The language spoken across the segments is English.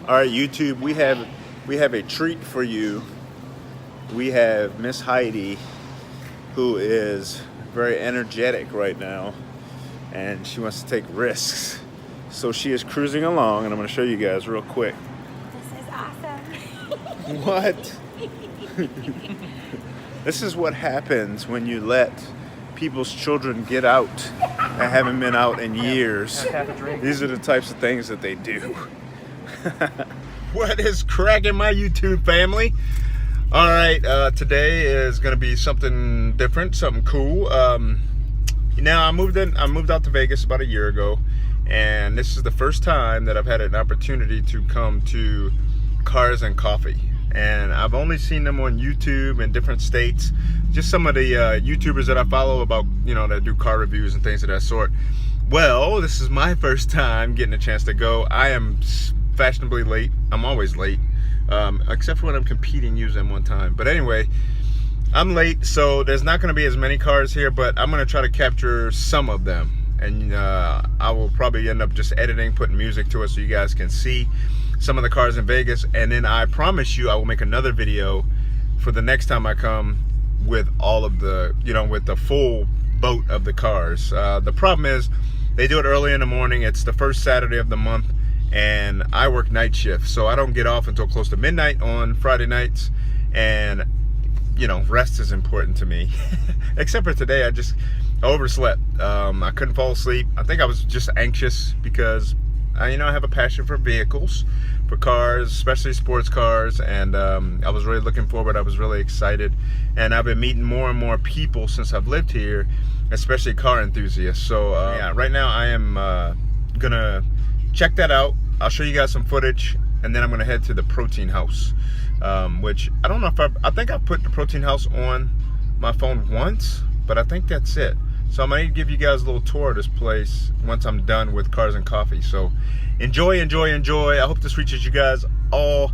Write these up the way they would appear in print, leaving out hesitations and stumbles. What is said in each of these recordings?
All right, YouTube, we have a treat for you. We have Miss Heidi, who is very energetic right now, and she wants to take risks. So she is cruising along, and I'm going to show you guys real quick. This is awesome. What? This is what happens when you let people's children get out that haven't been out in years. These are the types of things that they do. What is cracking, my YouTube family? All right, today is gonna be something different, something cool. Now I moved out to Vegas about a year ago, and this is the first time that I've had an opportunity to come to Cars and Coffee. And I've only seen them on YouTube in different states. Just some of the YouTubers that I follow about, that do car reviews and things of that sort. Well, this is my first time getting a chance to go. I am fashionably late. I'm always late, except for when I'm competing usually I'm on time. But anyway, I'm late, so there's not going to be as many cars here, but I'm going to try to capture some of them. And I will probably end up just editing, putting music to it so you guys can see some of the cars in Vegas. And then I promise you I will make another video for the next time I come with all of the, with the full boat of the cars. The problem is they do it early in the morning. It's the first Saturday of the month, and I work night shift, so I don't get off until close to midnight on Friday nights. And rest is important to me. Except for today, I overslept. I couldn't fall asleep. I think I was just anxious because I have a passion for vehicles, for cars, especially sports cars, and I was really looking forward. I was really excited, and I've been meeting more and more people since I've lived here, especially car enthusiasts. So yeah, right now I am gonna check that out. I'll show you guys some footage, and then I'm gonna head to the Protein House, which I don't know if I think I put the Protein House on my phone once, but I think that's it. So I'm going to give you guys a little tour of this place once I'm done with Cars and Coffee. So enjoy, enjoy, enjoy. I hope this reaches you guys all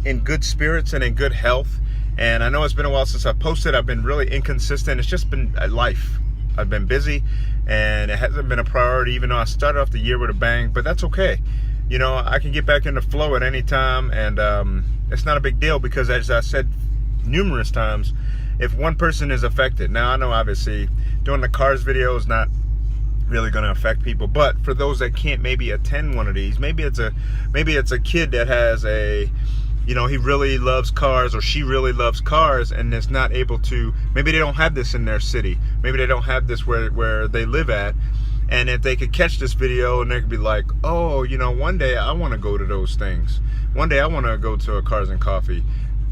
in good spirits and in good health. And I know it's been a while since I've posted. I've been really inconsistent. It's just been life. I've been busy, and it hasn't been a priority, even though I started off the year with a bang. But that's okay. I can get back into flow at any time, and it's not a big deal because, as I said numerous times, if one person is affected, now I know obviously doing the cars video is not really going to affect people, but for those that can't maybe attend one of these, maybe it's a kid that has he really loves cars, or she really loves cars, and is not able to, maybe they don't have this in their city, maybe they don't have this where they live at, and if they could catch this video and they could be like, oh, one day I want to go to those things, one day I want to go to a Cars and Coffee.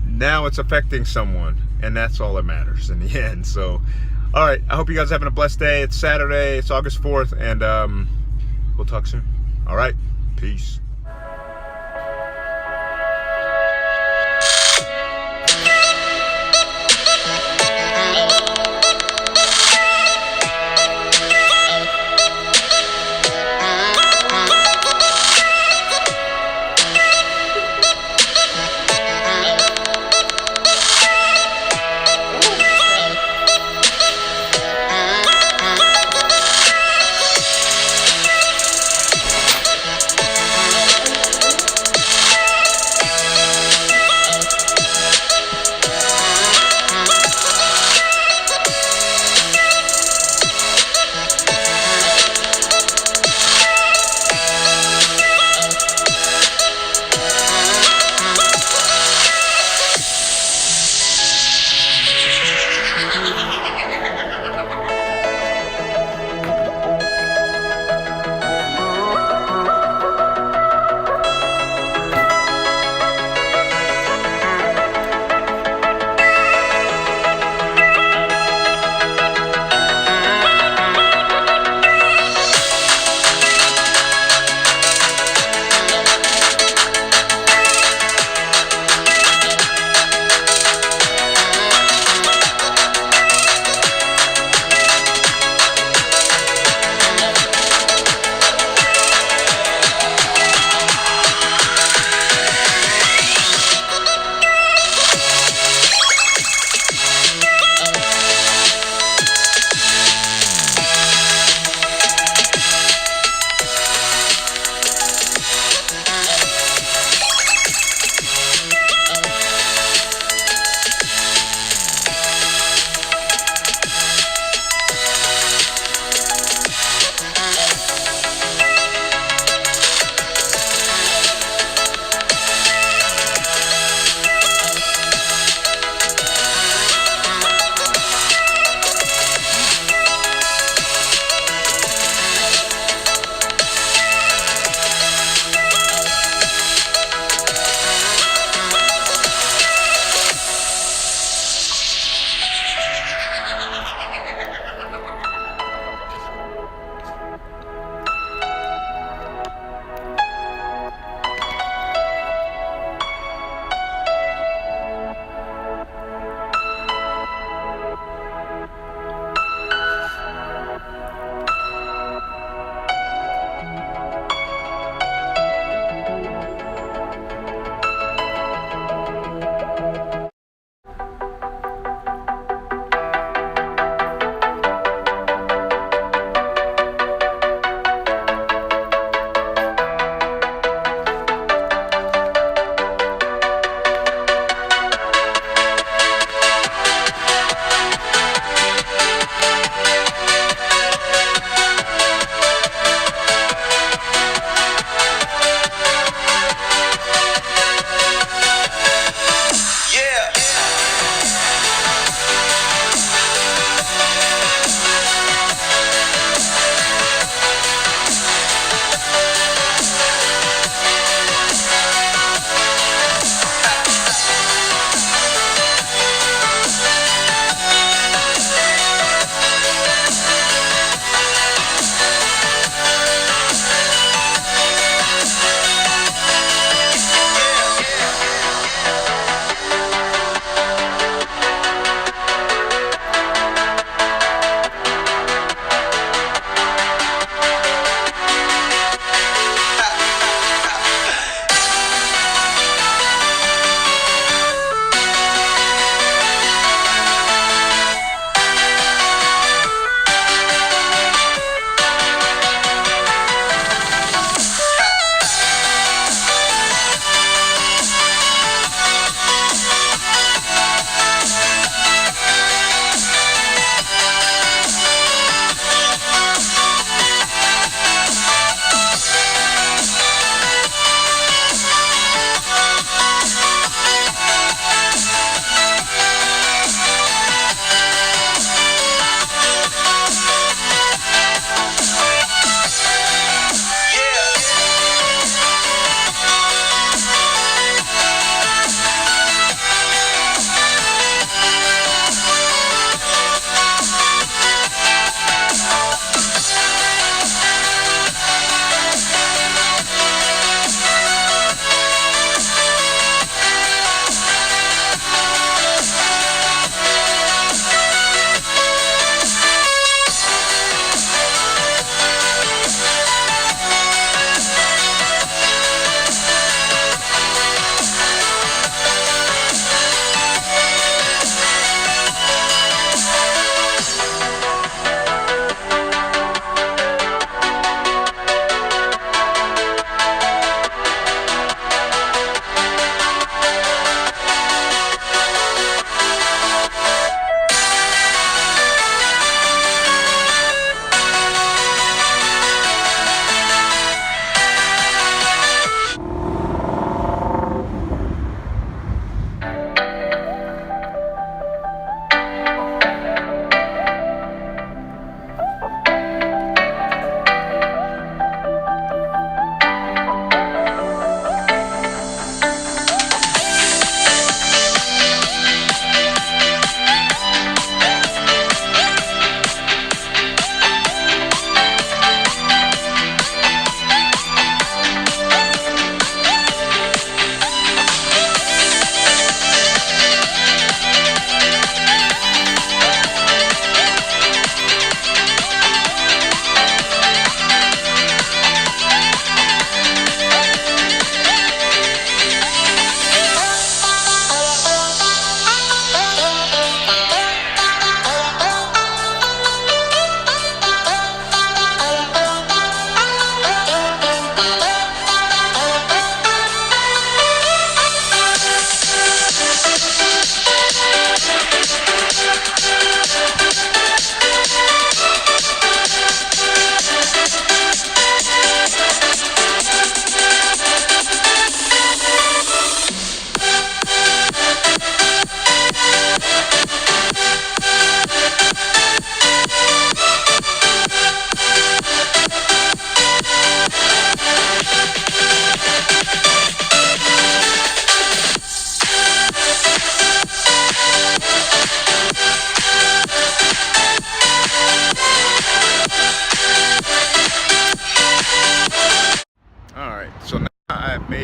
Now it's affecting someone, and that's all that matters in the end. So all right, I hope you guys are having a blessed day. It's Saturday, it's August 4th, and we'll talk soon. All right, peace.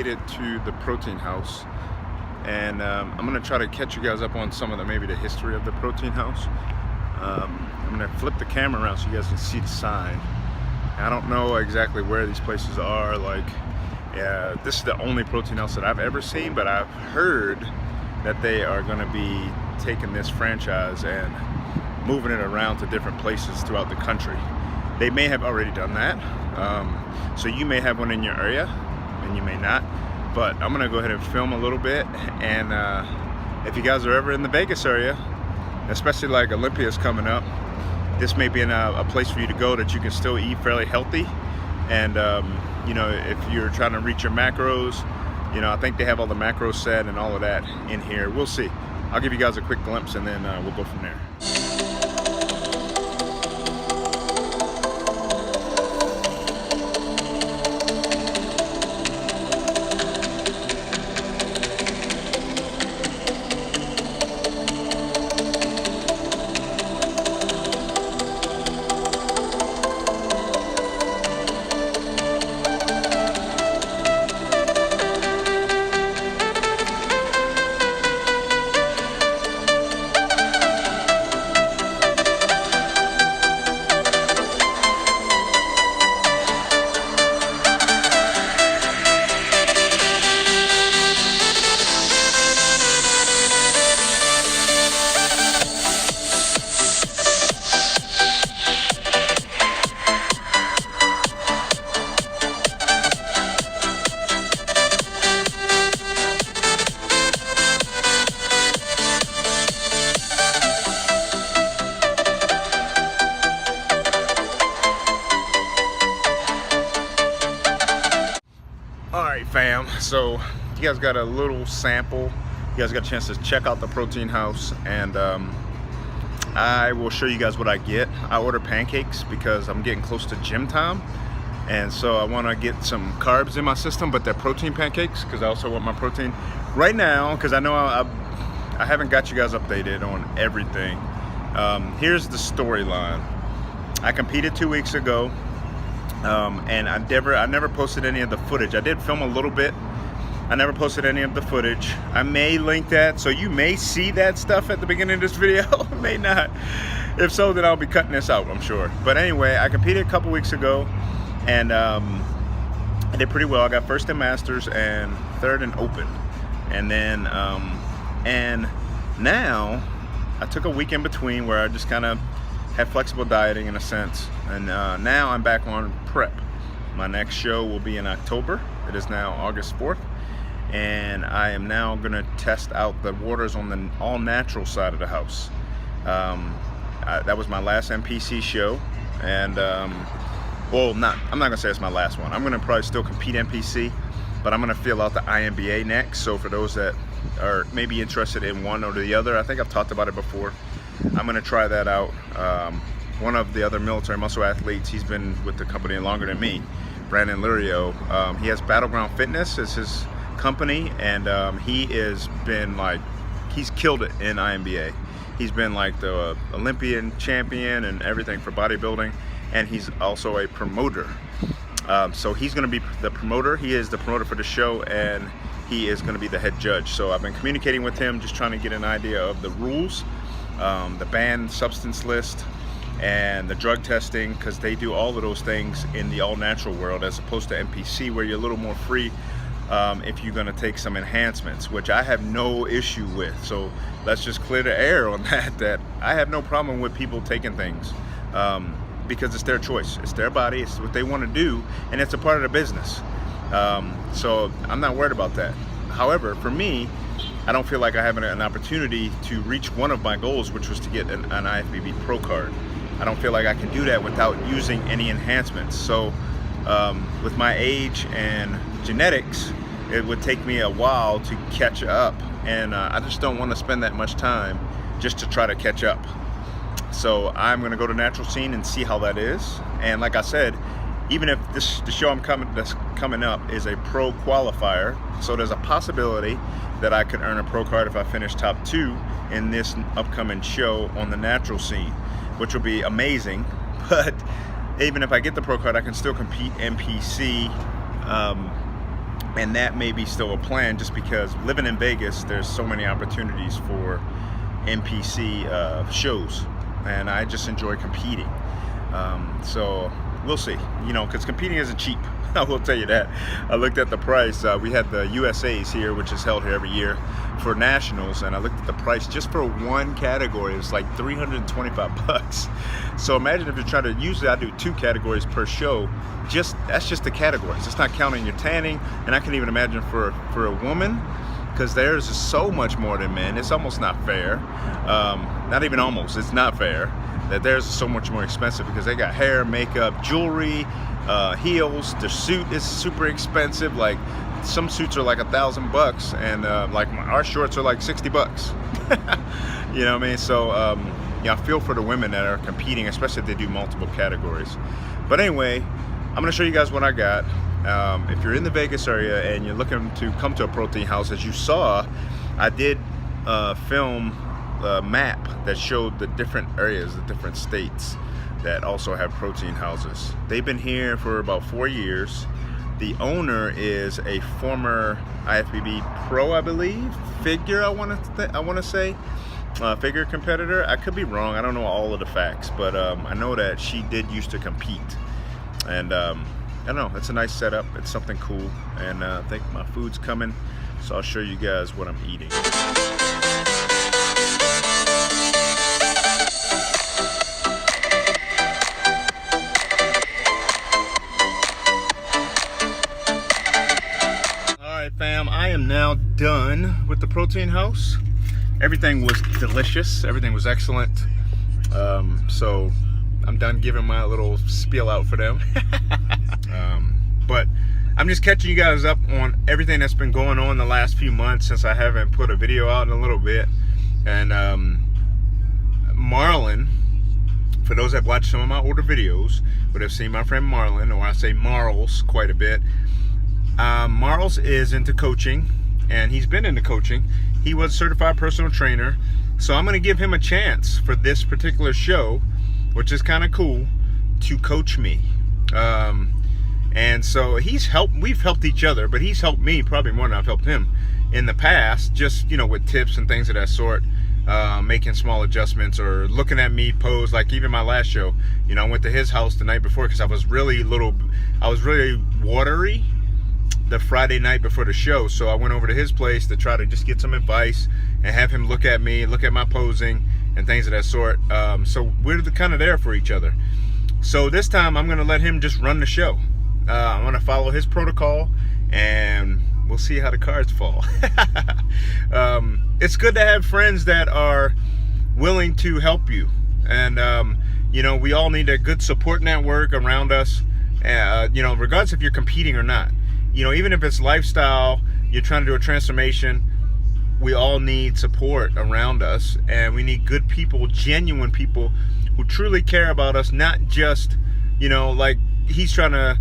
it to the protein house, and I'm gonna try to catch you guys up on some of the history of the protein house. I'm gonna flip the camera around so you guys can see the sign. I don't know exactly where these places are. Like, yeah, this is the only protein house that I've ever seen, but I've heard that they are gonna be taking this franchise and moving it around to different places throughout the country. They may have already done that. So you may have one in your area and you may not, but I'm gonna go ahead and film a little bit, and if you guys are ever in the Vegas area, especially like Olympia's coming up, this may be a place for you to go that you can still eat fairly healthy. And you know, if you're trying to reach your macros, you know, I think they have all the macros set and all of that in here. We'll see. I'll give you guys a quick glimpse, and then we'll go from there. Alright fam, so you guys got a little sample. You guys got a chance to check out the protein house, and I will show you guys what I get. I order pancakes because I'm getting close to gym time, and so I want to get some carbs in my system, but they're protein pancakes because I also want my protein right now, because I know I haven't got you guys updated on everything. Here's the storyline. I competed 2 weeks ago. And I never posted any of the footage. I did film a little bit. I never posted any of the footage. I may link that, so you may see that stuff at the beginning of this video. May not. If so, then I'll be cutting this out, I'm sure. But anyway, I competed a couple weeks ago, and I did pretty well. I got first in Masters and third in Open. And then, and now I took a week in between where I just kind of had flexible dieting in a sense, and now I'm back on prep. My next show will be in October. It is now August 4th, and I am now going to test out the waters on the all-natural side of the house. That was my last NPC show, and well, I'm not going to say it's my last one. I'm going to probably still compete NPC, but I'm going to fill out the IMBA next. So for those that are maybe interested in one or the other, I think I've talked about it before. I'm going to try that out. One of the other military muscle athletes, he's been with the company longer than me, Brandon Lirio. He has Battleground Fitness as his company, and he has been like, he's killed it in IMBA. He's been like the Olympian champion and everything for bodybuilding, and he's also a promoter. So he's going to be the promoter. He is the promoter for the show, and he is going to be the head judge. So I've been communicating with him, just trying to get an idea of the rules, the banned substance list, and the drug testing, because they do all of those things in the all-natural world, as opposed to NPC, where you're a little more free if you're going to take some enhancements, which I have no issue with. So let's just clear the air on that I have no problem with people taking things, because it's their choice, it's their body, it's what they want to do, and it's a part of the business. So I'm not worried about that. However, for me, I don't feel like I have an opportunity to reach one of my goals, which was to get an IFBB Pro card. I don't feel like I can do that without using any enhancements. So with my age and genetics, it would take me a while to catch up, and I just don't want to spend that much time just to try to catch up. So I'm going to go to Natural Scene and see how that is. And like I said, even if the show that's coming up is a pro qualifier, so there's a possibility that I could earn a pro card if I finish top 2 in this upcoming show on the Natural Scene, which will be amazing. But even if I get the pro card, I can still compete NPC And that may be still a plan, just because living in Vegas, there's so many opportunities for NPC shows, and I just enjoy competing. So we'll see, you know, because competing isn't cheap. I will tell you that. I looked at the price. We had the USA's here, which is held here every year for nationals, and I looked at the price just for one category. It's like $325. So imagine if you're trying to, usually I do 2 categories per show. That's just the categories. It's not counting your tanning, and I can even imagine for a woman, because theirs is so much more than men. It's almost not fair. Not even almost. It's not fair that theirs is so much more expensive, because they got hair, makeup, jewelry, heels. The suit is super expensive. Like some suits are like $1,000, and like our shorts are like $60. You know what I mean? So yeah, I feel for the women that are competing, especially if they do multiple categories. But anyway, I'm gonna show you guys what I got. If you're in the Vegas area and you're looking to come to a protein house, as you saw, I did film a map that showed the different areas, the different states that also have protein houses. They've been here for about 4 years. The owner is a former IFBB pro, I believe, figure, I want to say, figure competitor. I could be wrong. I don't know all of the facts, but I know that she did used to compete. And I don't know, it's a nice setup. It's something cool. And I think my food's coming, so I'll show you guys what I'm eating. Fam, I am now done with the protein house. Everything was delicious. Everything was excellent. So I'm done giving my little spiel out for them. But I'm just catching you guys up on everything that's been going on the last few months, since I haven't put a video out in a little bit. And Marlon, for those that watched some of my older videos, would have seen my friend Marlon, or I say Marls quite a bit. Marls is into coaching, and he's been into coaching. He was a certified personal trainer, so I'm going to give him a chance for this particular show, which is kind of cool, to coach me. And so we've helped each other, but he's helped me probably more than I've helped him in the past, just, you know, with tips and things of that sort, making small adjustments, or looking at me pose. Like even my last show, you know, I went to his house the night before because I was really watery the Friday night before the show, so I went over to his place to try to just get some advice and have him look at me, look at my posing and things of that sort. So we're kind of there for each other. So this time I'm gonna let him just run the show. I'm gonna follow his protocol, and we'll see how the cards fall. It's good to have friends that are willing to help you, and you know, we all need a good support network around us, you know, regardless if you're competing or not. You know, even if it's lifestyle, you're trying to do a transformation, we all need support around us, and we need good people, genuine people who truly care about us, not just, you know, like he's trying to,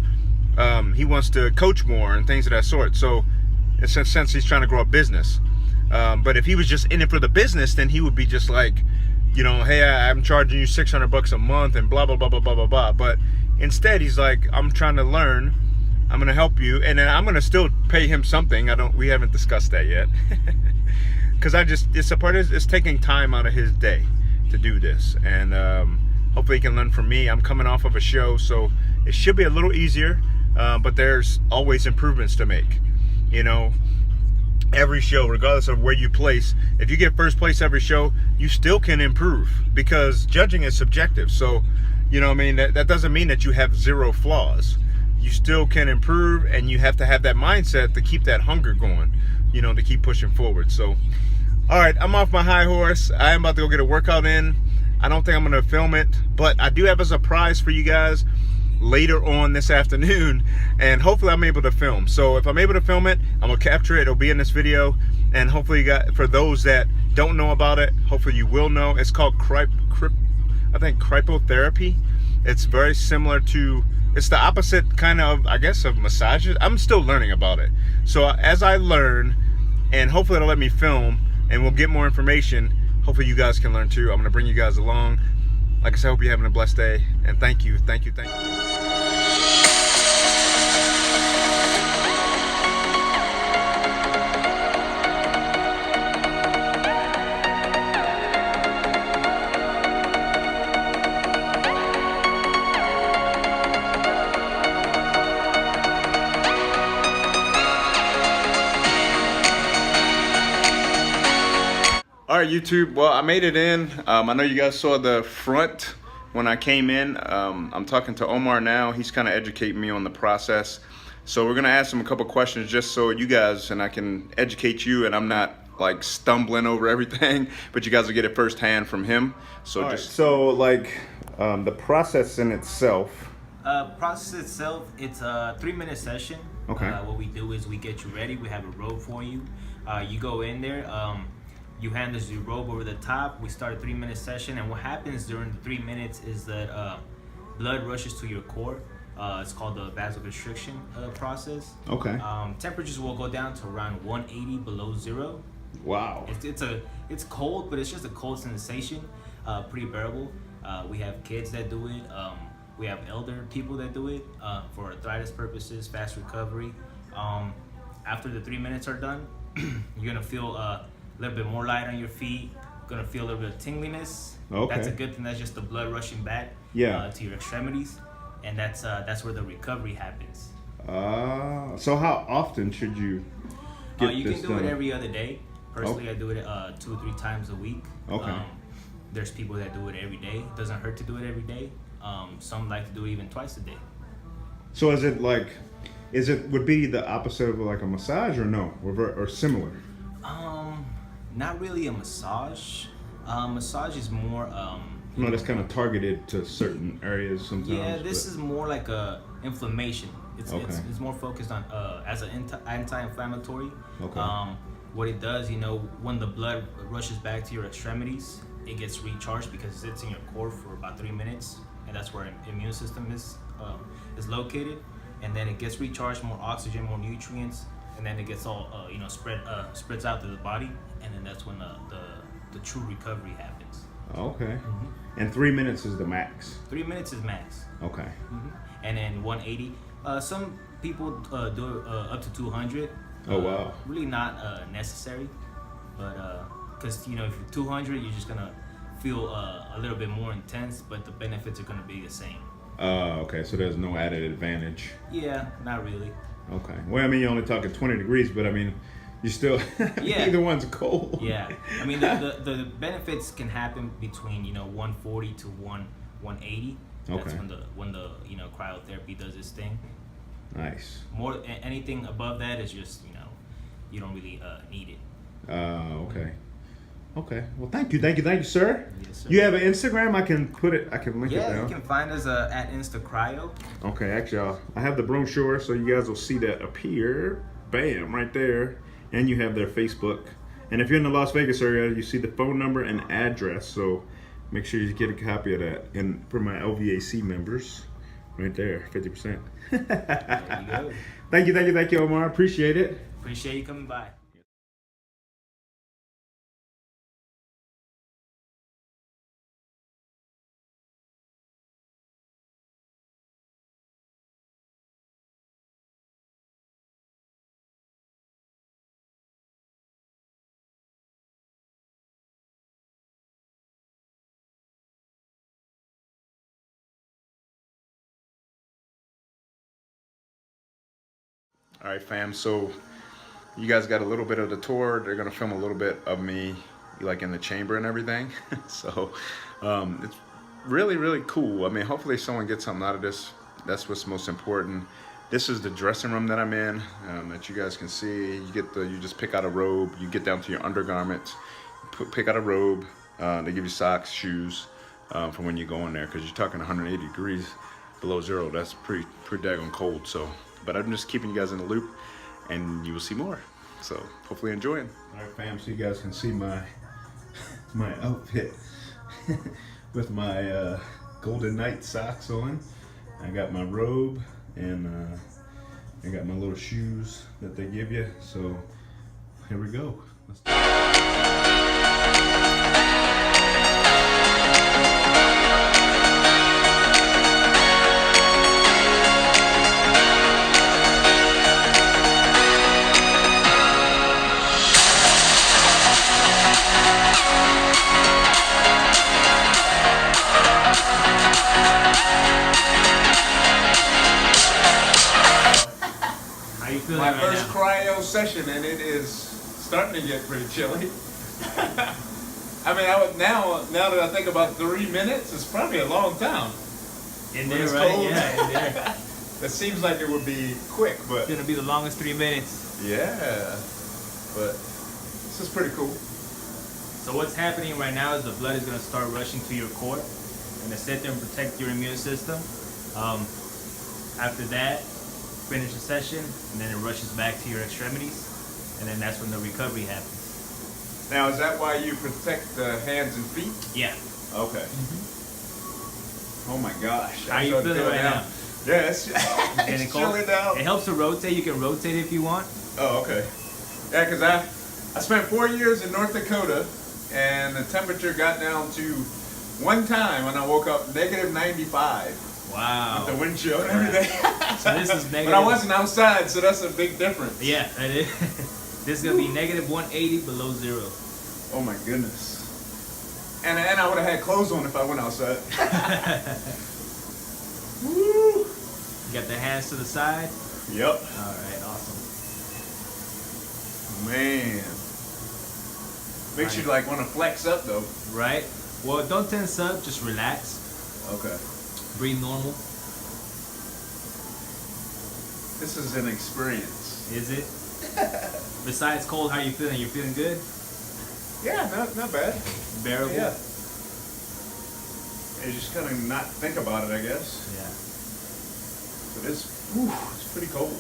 he wants to coach more and things of that sort. So in a sense, he's trying to grow a business. But if he was just in it for the business, then he would be just like, you know, hey, I'm charging you $600 a month and blah, blah, blah, blah, blah, blah, blah. But instead, he's like, I'm trying to learn. I'm gonna help you, and then I'm gonna still pay him something. We haven't discussed that yet, because it's taking time out of his day to do this, and hopefully he can learn from me. I'm coming off of a show, so it should be a little easier, but there's always improvements to make. You know, every show, regardless of where you place, if you get first place every show, you still can improve, because judging is subjective. So, you know what I mean, that doesn't mean that you have zero flaws. You still can improve, and you have to have that mindset to keep that hunger going, you know, to keep pushing forward. So, all right, I'm off my high horse. I am about to go get a workout in. I don't think I'm going to film it, but I do have a surprise for you guys later on this afternoon, and hopefully I'm able to film. So if I'm able to film it, I'm going to capture it. It'll be in this video, and hopefully for those that don't know about it, hopefully you will know. It's called cryotherapy. It's very similar to, it's the opposite kind of, I guess, of massages. I'm still learning about it. So as I learn, and hopefully it'll let me film, and we'll get more information, hopefully you guys can learn too. I'm going to bring you guys along. Like I said, I hope you're having a blessed day, and thank you, thank you, thank you. All right, YouTube. Well, I made it in. I know you guys saw the front when I came in. I'm talking to Omar now. He's kind of educating me on the process. So we're gonna ask him a couple questions just so you guys and I can educate you, and I'm not like stumbling over everything, but you guys will get it firsthand from him. So All just so like the process in itself. Process itself, it's a 3-minute session. Okay. What we do is we get you ready. We have a robe for you. You go in there. You hand us your robe over the top. We start a 3-minute session, and what happens during the 3 minutes is that blood rushes to your core. It's called the vasoconstriction process. Okay. Temperatures will go down to around 180 below zero. Wow. It's cold, but it's just a cold sensation. Pretty bearable. We have kids that do it. We have elder people that do it for arthritis purposes, fast recovery. After the 3 minutes are done, you're gonna feel a little bit more light on your feet. Gonna feel a little bit of tingliness. Okay. That's a good thing. That's just the blood rushing back to your extremities, and that's where the recovery happens. So how often should you get you this can do done? it every other day. Personally, I do it 2 or 3 times a week. Okay. There's people that do it every day. It doesn't hurt to do it every day. Some like to do it even twice a day. So would be the opposite of like a massage or no, or similar? Not really a massage. Massage is more. No, that's kind of targeted to certain areas sometimes. Yeah, this is more like a inflammation. It's more focused on as an anti-inflammatory. Okay. What it does, when the blood rushes back to your extremities, it gets recharged because it sits in your core for about 3 minutes, and that's where the immune system is located. And then it gets recharged, more oxygen, more nutrients, and then it gets all spreads out through the body, and then that's when the true recovery happens. Okay. Mm-hmm. And 3 minutes is the max. 3 minutes is max. Okay. Mm-hmm. And then 180. Some people do up to 200. Oh wow. Really not necessary, but because if you're 200, you're just gonna feel a little bit more intense, but the benefits are gonna be the same. Okay, so there's no added advantage. Yeah, not really. Okay. Well, I mean, you're only talking 20 degrees, but I mean, you still either one's cold. Yeah. I mean, the benefits can happen between 140 to 180. That's Okay. when the cryotherapy does its thing. Nice. Anything above that is just you don't really need it. Okay. Okay. Well, thank you, sir. Yes, sir. You have an Instagram? I can link it Yeah, down. you can find us at InstaCryo. Okay, actually, I have the brochure, so you guys will see that appear. Bam, right there. And you have their Facebook. And if you're in the Las Vegas area, you see the phone number and address. So make sure you get a copy of that. And for my LVAC members, right there, 50%. There you go. Thank you, Omar. Appreciate it. Appreciate you coming by. All right, fam. So you guys got a little bit of the tour. They're gonna film a little bit of me, like in the chamber and everything. So it's really, really cool. I mean, hopefully someone gets something out of this. That's what's most important. This is the dressing room that I'm in, that you guys can see. You just pick out a robe. You get down to your undergarments, pick out a robe. They give you socks, shoes for when you go in there, because you're talking 180 degrees below zero. That's pretty daggone cold. So. But I'm just keeping you guys in the loop, and you will see more. So hopefully enjoying. All right, fam. So you guys can see my outfit with my Golden Knight socks on. I got my robe, and I got my little shoes that they give you. So here we go. My first cryo session, and it is starting to get pretty chilly. I mean, I would now that I think about 3 minutes, it's probably a long time. In When there, it's right? cold. Yeah, in there. It seems like it would be quick, but It's gonna be the longest 3 minutes. yeah. But this is pretty cool. So what's happening right now is the blood is gonna start rushing to your core, and to sit there and protect your immune system. After that, finish the session, and then it rushes back to your extremities, and then that's when the recovery happens. Now, is that why you protect the hands and feet? Yeah. Okay. Oh my gosh. How you feeling right now? Yeah, it's, Getting it's cold? chilling down. It helps to rotate. You can rotate if you want. Oh, okay. Yeah, because I spent 4 years in North Dakota, and the temperature got down to one time when I woke up negative 95 Wow. with the wind chill and everything. So this is negative. But I wasn't outside, so that's a big difference. Yeah, that is. This is gonna be negative 180 below zero. Oh my goodness. And I would have had clothes on if I went outside. Woo! You got the hands to the side. Yep. All right, awesome. Man. Makes you like want to flex up though. Right. Well, don't tense up. Just relax. Okay. Breathe normal. This is an experience. Is it? Besides cold, how you feeling? You feeling good? Yeah, not bad. Bearable? Yeah. You just kind of not think about it, I guess. Yeah. But it's pretty cold.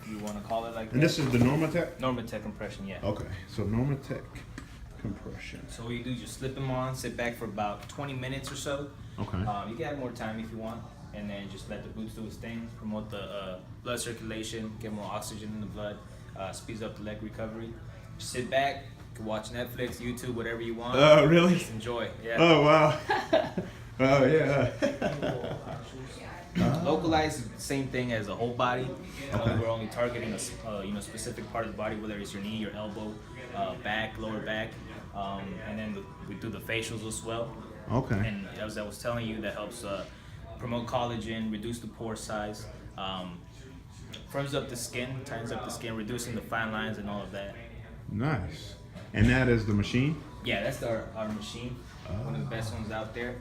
If you want to call it like And that. this is the Normatec? Normatec compression, yeah. Okay, so Normatec compression. So what you do, just slip them on, sit back for about 20 minutes or so. Okay. You can add more time if you want, and then just let the boots do its thing, promote the blood circulation, get more oxygen in the blood, speeds up the leg recovery. Just sit back, you can watch Netflix, YouTube, whatever you want. Oh, really? Just enjoy. Yeah. Oh, wow. Oh, yeah. Localized, same thing as a whole body. Okay. We're only targeting a specific part of the body, whether it's your knee, your elbow, back, lower back, and then we do the facials as well. Okay. And as I was telling you, that helps promote collagen, reduce the pore size, firms up the skin, tightens up the skin, reducing the fine lines and all of that. Nice. And that is the machine? Yeah, that's our machine, one of the best ones out there.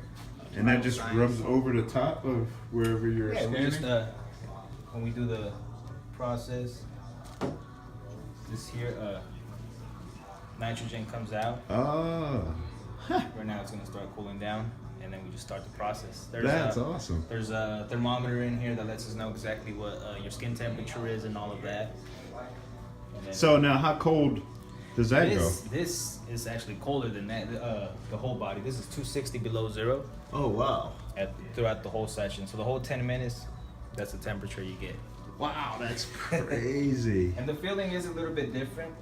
And that just rubs over the top of wherever you're Yeah, we standing? just when we do the process, this here nitrogen comes out. Oh. Right now it's gonna start cooling down, and then we just start the process. That's awesome. There's a thermometer in here that lets us know exactly what your skin temperature is and all of that. And then So now how cold does that go? This is actually colder than that. The whole body. This is 260 below zero Oh, wow. throughout the whole session. So the whole 10 minutes, that's the temperature you get. Wow, that's crazy. And the feeling is a little bit different.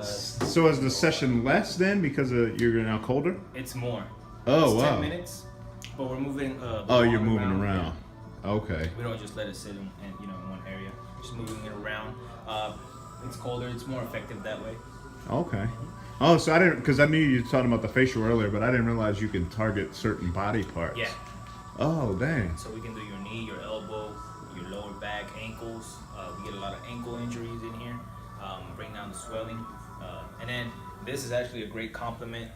So is the session less then because you're now colder? It's more. Oh, It's wow. 10 minutes, but we're moving. Oh, you're ball moving around. Okay. We don't just let it sit in one area. Just moving it around. It's colder. It's more effective that way. Okay. Oh, so I didn't, because I knew you were talking about the facial earlier, but I didn't realize you can target certain body parts. Yeah. Oh, dang. So we can do your knee, your elbow, your lower back, ankles. We get a lot of ankle injuries in here. Bring down the swelling. And then this is actually a great complement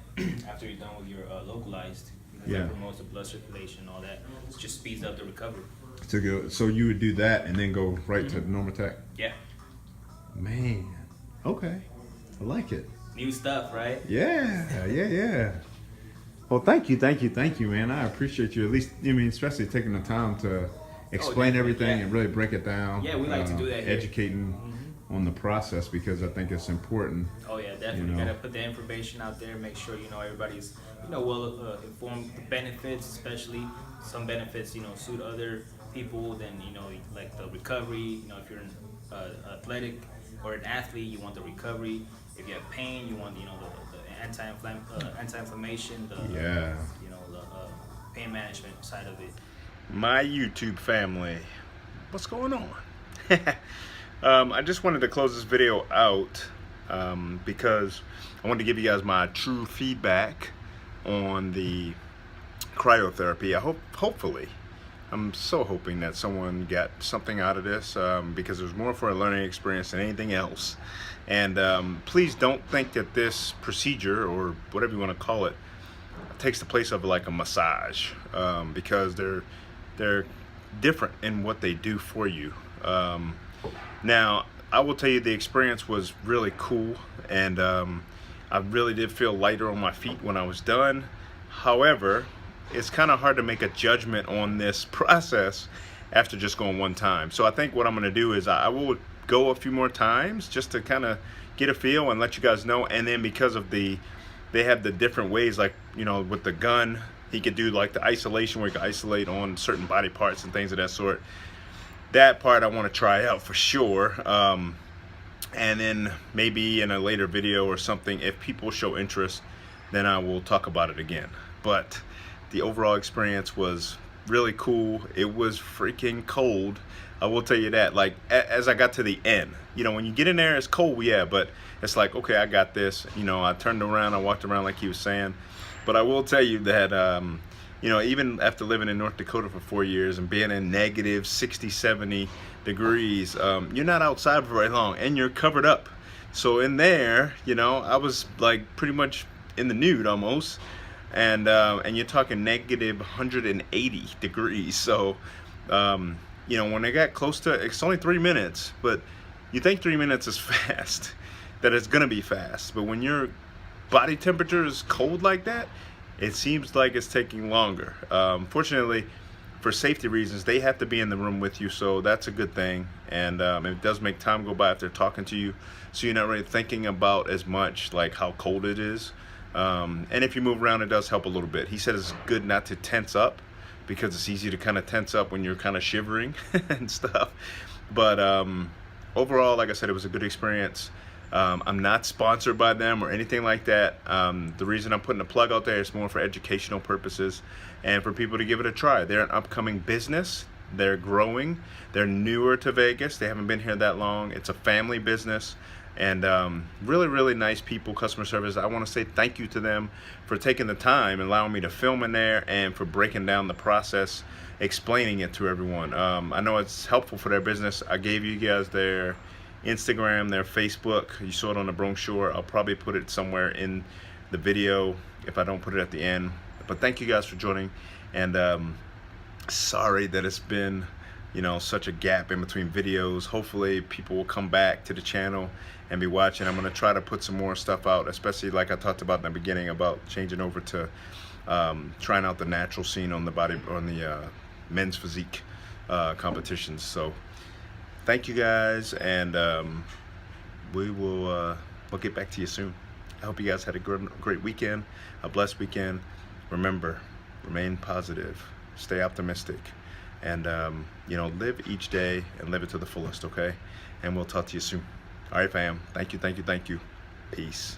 after you're done with your localized, because Yeah. that promotes the blood circulation and all that. It just speeds up the recovery. So you would do that and then go right to Normatec? Yeah. Man. Okay. I like it. New stuff, right? Yeah. Well, thank you, man. I appreciate you at least, especially taking the time to explain definitely, everything yeah. and really break it down. Yeah, we like to do that here. Educating on the process because I think it's important. Oh yeah, definitely. You know. Gotta put the information out there. Make sure everybody's well informed. The benefits, especially some benefits, suit other people. Then like the recovery. If you're an athletic or an athlete, you want the recovery. If you have pain, you want the anti-inflammation. The Yeah. the pain management side of it. My YouTube family, what's going on? I just wanted to close this video out because I wanted to give you guys my true feedback on the cryotherapy. Hopefully I'm so hoping that someone got something out of this, because it was more for a learning experience than anything else. And please don't think that this procedure, or whatever you want to call it, takes the place of like a massage, because they're different in what they do for you. Now, I will tell you the experience was really cool, and I really did feel lighter on my feet when I was done. However, it's kind of hard to make a judgment on this process after just going one time. So I think what I'm going to do is I will go a few more times just to kind of get a feel and let you guys know. And then because of they have the different ways, like, you know, with the gun, he could do like the isolation where he can isolate on certain body parts and things of that sort. That part I want to try out for sure. And then maybe in a later video or something, if people show interest, then I will talk about it again. But the overall experience was really cool. It was freaking cold, I will tell you that. Like, as I got to the end, you know, when you get in there, it's cold, yeah, but it's like, okay, I got this. You know, I turned around, I walked around like he was saying. But I will tell you that, you know, even after living in North Dakota for 4 years and being in negative 60, 70 degrees, you're not outside for very long, and you're covered up. So in there, you know, I was like pretty much in the nude almost. And you're talking negative 180 degrees. So, you know, when they got close to, it's only 3 minutes, but you think 3 minutes is fast, that it's gonna be fast. But when your body temperature is cold like that, it seems like it's taking longer. Fortunately, for safety reasons, they have to be in the room with you, so that's a good thing. And it does make time go by if they're talking to you, so you're not really thinking about as much like how cold it is. And if you move around, it does help a little bit. He said it's good not to tense up, because it's easy to kind of tense up when you're kind of shivering and stuff. But overall, like I said, it was a good experience. I'm not sponsored by them or anything like that. The reason I'm putting a plug out there is more for educational purposes and for people to give it a try. They're an upcoming business. They're growing. They're newer to Vegas. They haven't been here that long. It's a family business. And really, really nice people, customer service. I want to say thank you to them for taking the time and allowing me to film in there, and for breaking down the process, explaining it to everyone. I know it's helpful for their business. I gave you guys their Instagram, their Facebook. You saw it on the brochure. I'll probably put it somewhere in the video if I don't put it at the end. But thank you guys for joining. And sorry that it's been, you know, such a gap in between videos. Hopefully people will come back to the channel and be watching. I'm going to try to put some more stuff out, especially like I talked about in the beginning about changing over to trying out the natural scene on the Men's Physique competitions. So thank you guys, and we'll get back to you soon. I hope you guys had a great weekend, a blessed weekend. Remember, remain positive, stay optimistic, and you know, live each day and live it to the fullest, okay? And we'll talk to you soon. All right, fam. Thank you, thank you, thank you. Peace.